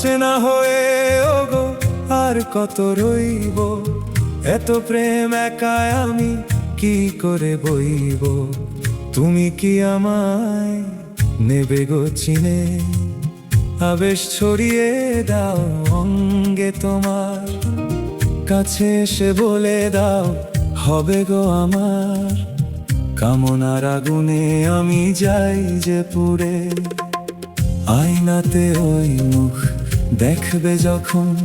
অচেনা হয়ে ওগো আর কত রইব, এত প্রেম একাই আমি কি করে বইব। তুমি কি আমায় নেবে গো চিনে, আবেশ ছড়িয়ে দাও অঙ্গে তোমার, কাছে এসে বলে দাও হবে গো আমার। কামনার আগুনে আমি যাই যে পুড়ে, আয়নাতে ওই মুখ দেখবে যখন,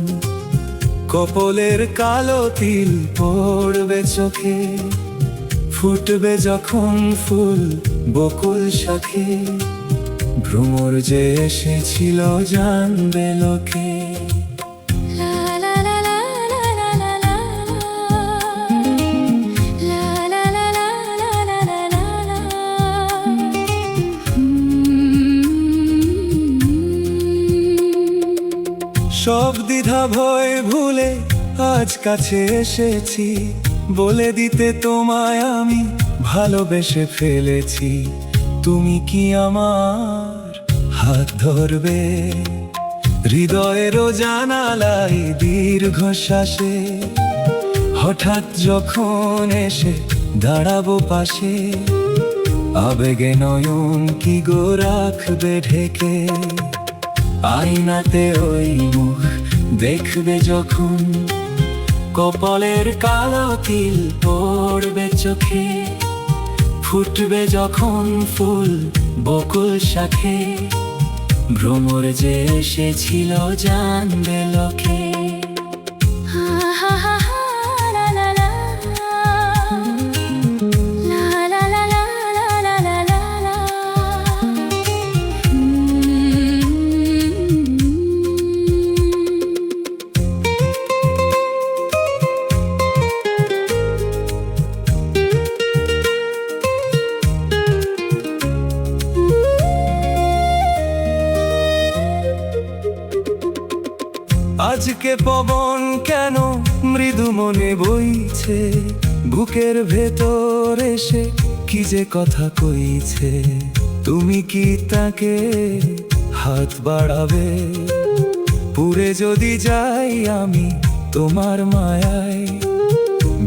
কপলের কালো তিল পড়বে চোখে, ফুটবে যখন ফুল বকুল শাখে, ভ্রমর যে এসেছিল জানবে লোকে। সব দ্বিধা ভয় ভুলে আজ কাছে এসেছি, বলে দিতে তোমায় আমি ভালোবেসে ফেলেছি। তুমি কি আমার হাত ধরবে হৃদয়েরও জানালায় দীর্ঘশ্বাসে, হঠাৎ যখন এসে দাঁড়াবো পাশে, আবেগে নয়ন কি গো রাখবে ঢেকে। আয়নাতে ওই মুখ দেখবে যখন, কপালের কালো তিল পড়বে চোখে, ফুটবে যখন ফুল বকুল শাখে, ভ্রমর যে এসেছিল জানবে লোকে। আজকে পবন কেন মৃদু মনে বইছে, বুকের ভেতর এসে কি যে কথা কইছে। তুমি কি তাকে হাত বাড়াবে, পুরে যদি যাই আমি তোমার মায়ায়,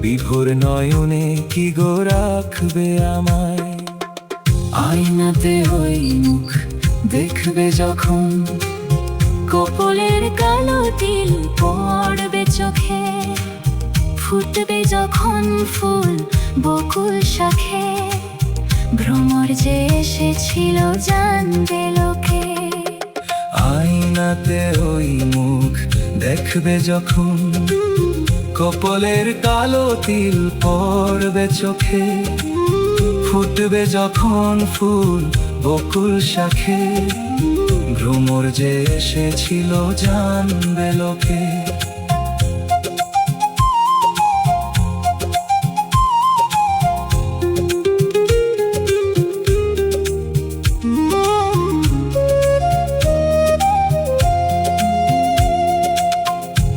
বিভোর নয়নে কি গো রাখবে আমায়। আয়নাতে ওই মুখ দেখবে যখন, কপলের কালো তিল পড়বে চোখে, ফুটবে যখন ফুল বকুল শাখে, ভ্রমর যে এসেছিল জানবে লোকে। আয়নাতে ওই মুখ দেখবে যখন, কপলের কালো তিল পড়বে চোখে, ফুটবে যখন ফুল বকুল শাখে, ভ্রমর যে এসেছিল জানবে লোকে।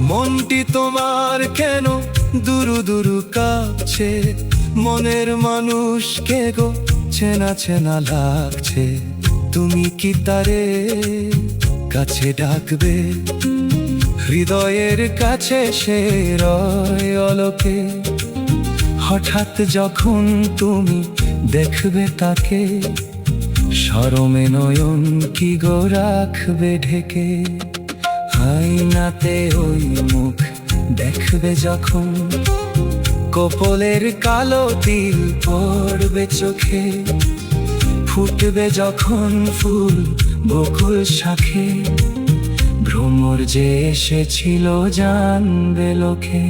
মনটি তোমার কেন দুরু দুরু কাঁপছে, মনের মানুষকে গো চেনা চেনা লাগছে। তুমি কি তারে কাছে ডাকবে, হৃদয়ের কাছে সে রয় অলোকে, হঠাৎ যখন তুমি দেখবে তাকে, শরমে নয়ন কি গো রাখবে ঢেকে। আয়নাতে ওই মুখ দেখবে যখন, কপলের কালো তিল পড়বে চোখে, ফুটবে যখন ফুল বকুল শাখে, ভ্রমর যে এসেছিল জানবে লোকে।